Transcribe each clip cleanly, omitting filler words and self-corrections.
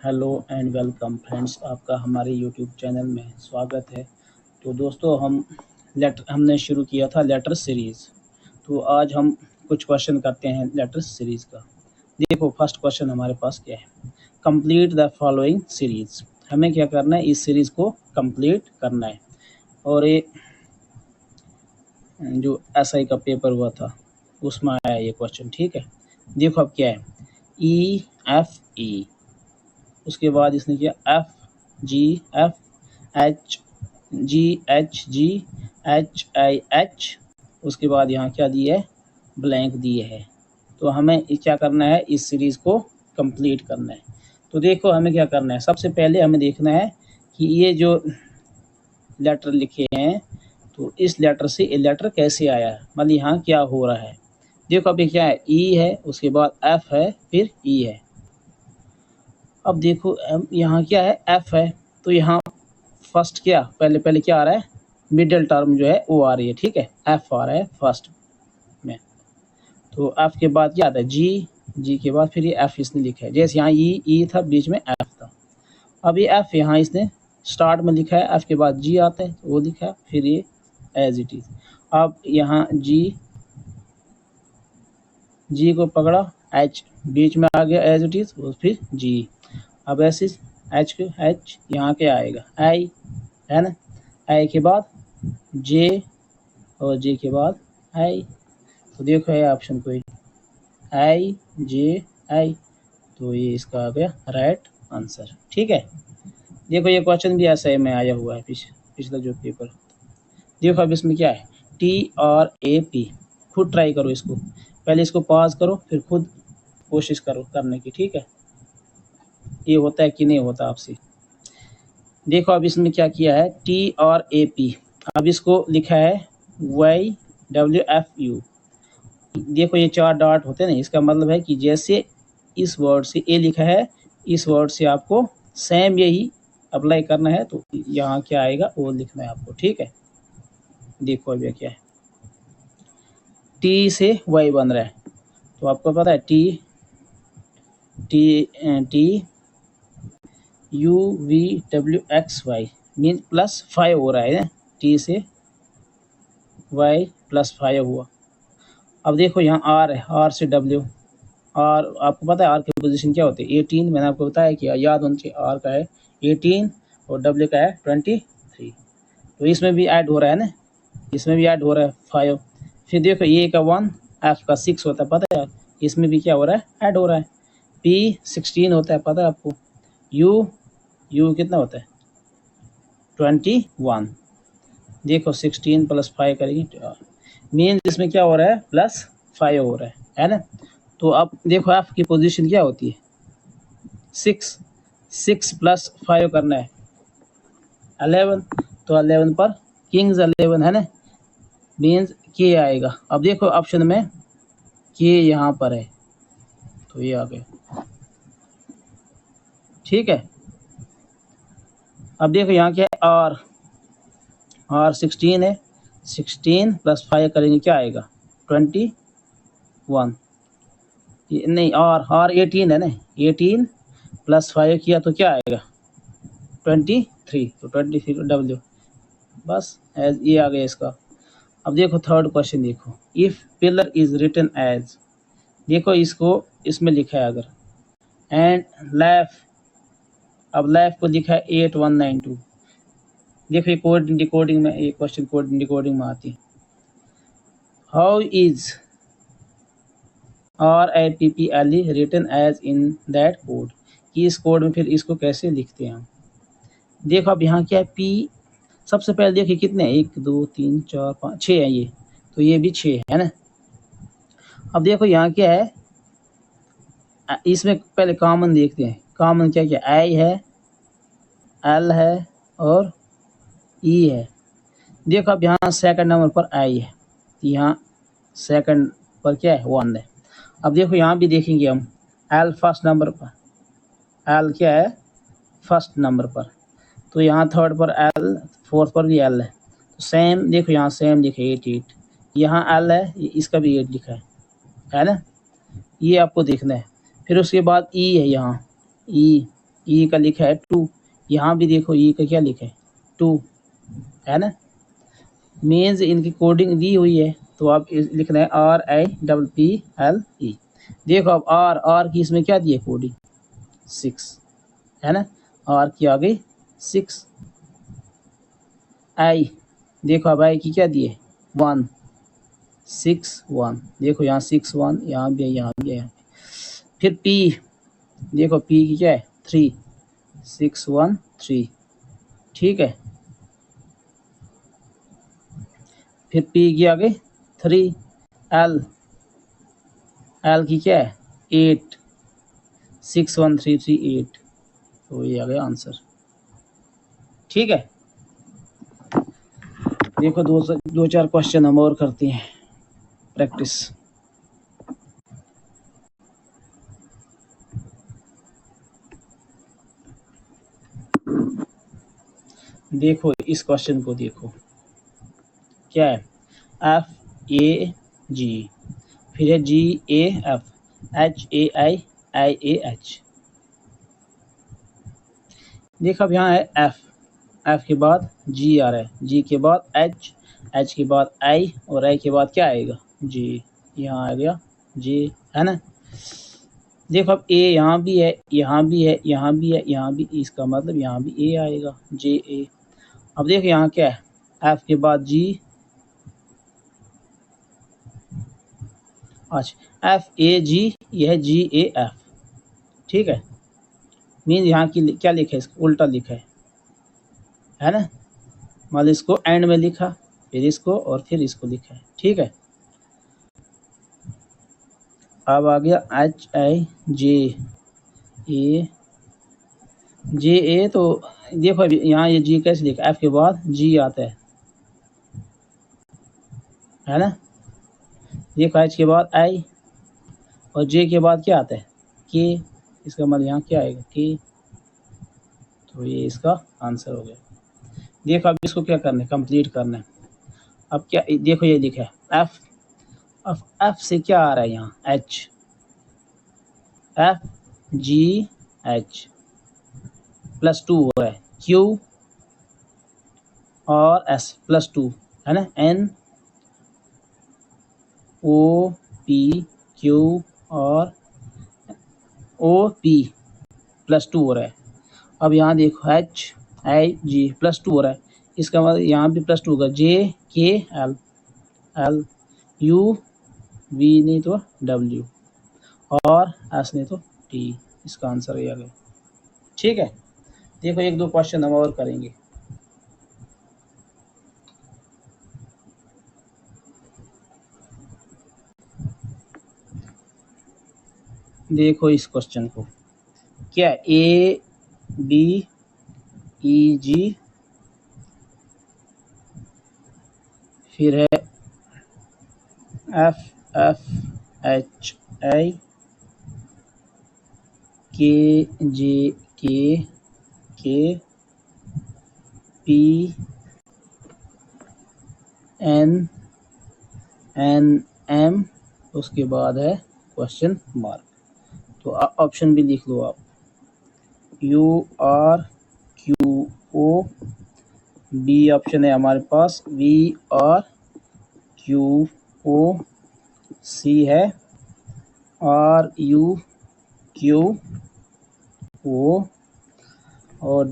Hello and welcome friends, आपका हमारे YouTube channel में स्वागत है। तो दोस्तों हमने शुरू किया था लेटर सीरीज़। तो आज हम कुछ क्वेश्चन करते हैं लेटर सीरीज़ का। देखो फर्स्ट क्वेश्चन हमारे पास क्या है, कंप्लीट द फॉलोइंग सीरीज़। हमें क्या करना है, इस सीरीज़ को कंप्लीट करना है। और ये जो एसआई का पेपर हुआ था उसमें आया ये क्वेश्चन, ठीक है। देखो अब क्या है, EFE, उसके बाद इसने किया FGHGHIH, उसके बाद यहाँ क्या दिए है, ब्लैंक दिए है। तो हमें क्या करना है, इस सीरीज़ को कंप्लीट करना है। तो देखो हमें क्या करना है, सबसे पहले हमें देखना है कि ये जो लेटर लिखे हैं तो इस लेटर से ये लेटर कैसे आया है, मतलब यहाँ क्या हो रहा है। देखो अभी क्या है, E है, उसके बाद F है, फिर E है। अब देखो यहाँ क्या है, F है, तो यहाँ फर्स्ट क्या पहले क्या आ रहा है, मिडिल टर्म जो है वो आ रही है, ठीक है। F आ रहा है फर्स्ट में, तो F के बाद क्या आता है, G के बाद फिर ये F इसने लिखा है। जैसे यहाँ E था, बीच में F था। अब ये F यहाँ इसने स्टार्ट में लिखा है, F के बाद G आता है वो लिखा है, फिर ये एज इट इज। अब यहाँ G को पकड़ा, H बीच में आ गया एज इट इज, और फिर G। अब ऐसे H यहाँ के आएगा I है ना, I के बाद J और J के बाद I। तो देखो ये ऑप्शन कोई IJI, तो ये इसका आ गया राइट आंसर, ठीक है। देखो ये क्वेश्चन भी ऐसा में आया हुआ है पिछला जो पेपर। देखो अब इसमें क्या है, TRAP, खुद ट्राई करो इसको, पहले इसको पॉज करो फिर खुद कोशिश करो करने की, ठीक है। ये होता है कि नहीं होता आपसे। देखो अब इसमें क्या किया है, TRAP, अब इसको लिखा है YWFU। देखो ये 4 डॉट होते हैं ना, इसका मतलब है कि जैसे इस वर्ड से ए लिखा है, इस वर्ड से आपको सेम यही अप्लाई करना है। तो यहाँ क्या आएगा वो लिखना है आपको, ठीक है। देखो अब क्या है, टी से वाई बन रहा है, तो आपको पता है टी UVWXY मीन +5 हो रहा है ना, टी से वाई +5 हुआ। अब देखो यहाँ आर है, आर से डब्ल्यू, आर आपको पता है आर की पोजीशन क्या होती है, 18। मैंने आपको बताया कि याद होना चाहिए, आर का है 18 और डब्ल्यू का है 23। तो इसमें भी ऐड हो रहा है ना, इसमें भी ऐड हो रहा है 5। फिर देखो ए का 1, एफ का 6 होता है, पता है, इसमें भी क्या हो रहा है, ऐड हो रहा है। पी 16 होता है, पता है आपको। यू कितना होता है, 21। देखो 16 + 5 करेंगे, मीन इसमें क्या हो रहा है, +5 हो रहा है ना। तो अब देखो एफ की पोजीशन क्या होती है, 6 + 5 करना है 11। तो 11 पर किंग्स 11 है ना, मीन्स के आएगा। अब देखो ऑप्शन में के यहाँ पर है, तो ये आ गया, ठीक है। अब देखो यहाँ क्या है, आर 16 है, 16 + 5 करेंगे क्या आएगा, 21। नहीं, आर 18 है ना, 18 + 5 किया तो क्या आएगा, 23। तो 23 डब्ल्यू, बस ये आ गया इसका। अब देखो थर्ड क्वेश्चन, देखो if pillar is written as, देखो इसको इसमें लिखा है अगर, एंड लेफ्ट, अब लेफ्ट को लिखा है 8192। देखो ये कोड डिकोडिंग में, ये क्वेश्चन कोड डिकोडिंग में आती है। How is RIPPLE written as in that code, कि इस कोड में फिर इसको कैसे लिखते हैं हम। देखो अब यहाँ क्या है, पी सबसे पहले देखिए कितने, 1 2 3 4 5 6 है ये, तो ये भी 6 है ना। अब देखो यहाँ क्या है, इसमें पहले कॉमन देखते हैं, कॉमन क्या क्या, आई है, एल है और ई है। देखो अब यहाँ सेकंड नंबर पर आई है, यहाँ सेकंड पर क्या है, 1 है। अब देखो यहाँ भी देखेंगे हम, एल फर्स्ट नंबर पर, एल क्या है फर्स्ट नंबर पर, तो यहाँ थर्ड पर एल, फोर्थ पर भी एल है। तो सेम देखो यहाँ सेम लिखे 8, यहाँ एल है, इसका भी 8 लिखा है ना, ये आपको देखना है। फिर उसके बाद ई है, यहाँ ई ई का लिखा है 2, यहाँ भी देखो ई का क्या लिखा है 2, है ना। मीन्स इनकी कोडिंग दी हुई है, तो आप लिखना है RIPPLE। देखो अब आर की इसमें क्या दी है कोडिंग 6, है ना। आर की आ गई 6। आई देखो अब आई की क्या दी है 1, 6 1, देखो यहाँ 6 1, यहाँ भी है, यहाँ भी है। फिर पी देखो पी की क्या है 3, 6 1 3, ठीक है। फिर पी की आ गई 3। एल की क्या है 8, 6 1 3 3 8, तो ये आ गया आंसर, ठीक है। देखो दो चार क्वेश्चन हम और करते हैं प्रैक्टिस। देखो इस क्वेश्चन को देखो, क्या है FAG, फिर है GAF, HAI IAH। देखो अब यहाँ है F के बाद G आ रहा है, G के बाद H के बाद I और I के बाद क्या आएगा J, यहाँ आ गया J, है ना। देखो अब A यहाँ भी है, यहाँ भी है, यहाँ भी है, यहाँ भी, इसका मतलब यहाँ भी A आएगा JA। अब देखो यहाँ क्या है F के बाद G, अच्छा FAG, यह है GAF, ठीक है। मीन यहाँ की क्या लिखा है, इसको उल्टा लिखा है ना। मतलब इसको एंड में लिखा, फिर इसको और फिर इसको लिखा है, ठीक है। अब आ गया HIJA, तो देखो अभी यहाँ ये G कैसे लिखा, F के बाद G आता है ना। देखो H के बाद I और J के बाद क्या आता है K, इसका मतलब यहाँ क्या आएगा K, तो ये इसका आंसर हो गया। देखो अब इसको क्या करना है, कंप्लीट करना है। अब क्या देखो ये लिखा है F से क्या आ रहा है यहाँ H, FGH +2 हो रहा है, Q और S +2, है ना, NOPQ और OP +2 हो रहा है। अब यहाँ देखो HIG +2 हो रहा है, इसका मतलब यहाँ भी +2 होगा, JKL LUV नहीं तो W और S नहीं तो T, इसका आंसर ये आ गया, ठीक है। देखो एक दो क्वेश्चन हम और करेंगे। देखो इस क्वेश्चन को, क्या ABEG, फिर है FFHI KJK PNNM, उसके बाद है क्वेश्चन मार्क। तो ऑप्शन भी लिख लो आप, URQO, बी ऑप्शन है हमारे पास VRQO, सी है RUQO और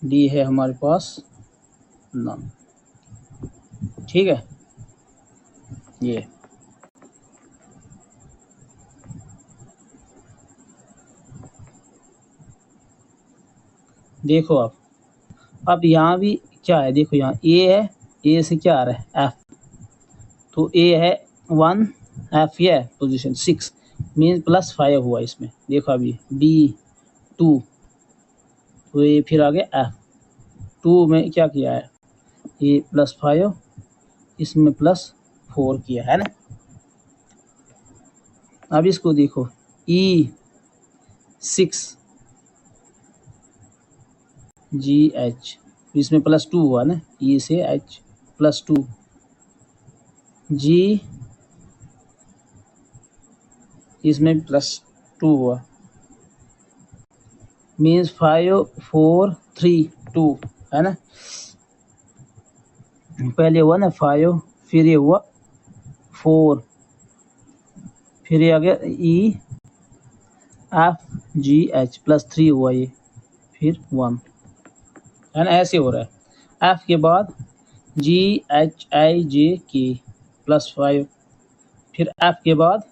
डी है हमारे पास नन, ठीक है। ये देखो अब यहाँ भी क्या है, देखो यहाँ ए है, ए से क्या आ रहा है F, तो ए है 1, F ये है पोजीशन 6, मीन +5 हुआ इसमें। देखो अभी B 2, तो ये फिर आ गया F 2 में क्या किया है, ये +5, इसमें +4 किया है ना। अब इसको देखो E6 GH, इसमें +2 हुआ ना, E से H +2, G इसमें +2 2 हुआ, मीन्स 5 4 3 2 है ना। पहले हुआ ना 5, फिर ये हुआ 4, फिर ये आ गया EFGH प्लस 3 हुआ ये, फिर 1 है ना, ऐसे हो रहा है। F के बाद GHIJK प्लस 5, फिर F के बाद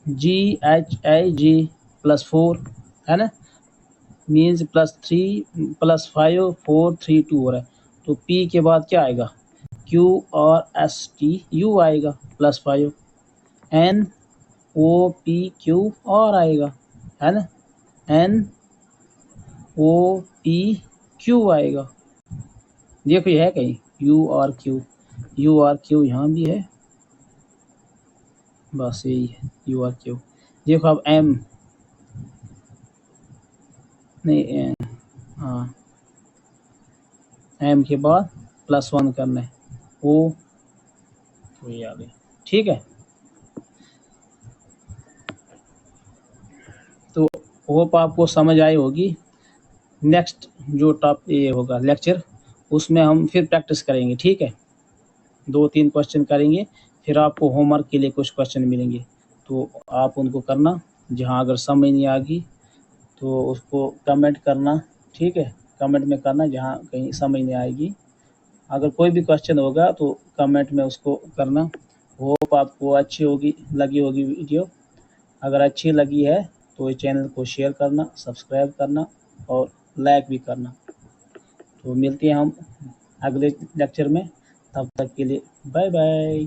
GHIJ प्लस 4 है ना, मीन्स प्लस 3 प्लस 5 4 3 2 हो रहा है। तो P के बाद क्या आएगा, QRSTU आएगा प्लस 5, NOPQ आएगा है ना, NOPQ आएगा। देखो ये है कहीं URQ यहाँ भी है, बस यही है URQ। देखो अब M नहीं, हाँ M के बाद प्लस 1 करना है, O तो ये आ गया, ठीक है। तो होप आपको समझ आई होगी। नेक्स्ट जो ये होगा लेक्चर, उसमें हम फिर प्रैक्टिस करेंगे, ठीक है। 2-3 क्वेश्चन करेंगे, फिर आपको होमवर्क के लिए कुछ क्वेश्चन मिलेंगे, तो आप उनको करना। जहाँ अगर समझ नहीं आएगी तो उसको कमेंट करना, ठीक है, कमेंट में करना जहाँ कहीं समझ नहीं आएगी। अगर कोई भी क्वेश्चन होगा तो कमेंट में उसको करना। होप आपको अच्छी लगी होगी वीडियो। अगर अच्छी लगी है तो इस चैनल को शेयर करना, सब्सक्राइब करना और लाइक भी करना। तो मिलते हैं हम अगले लेक्चर में, तब तक के लिए बाय बाय।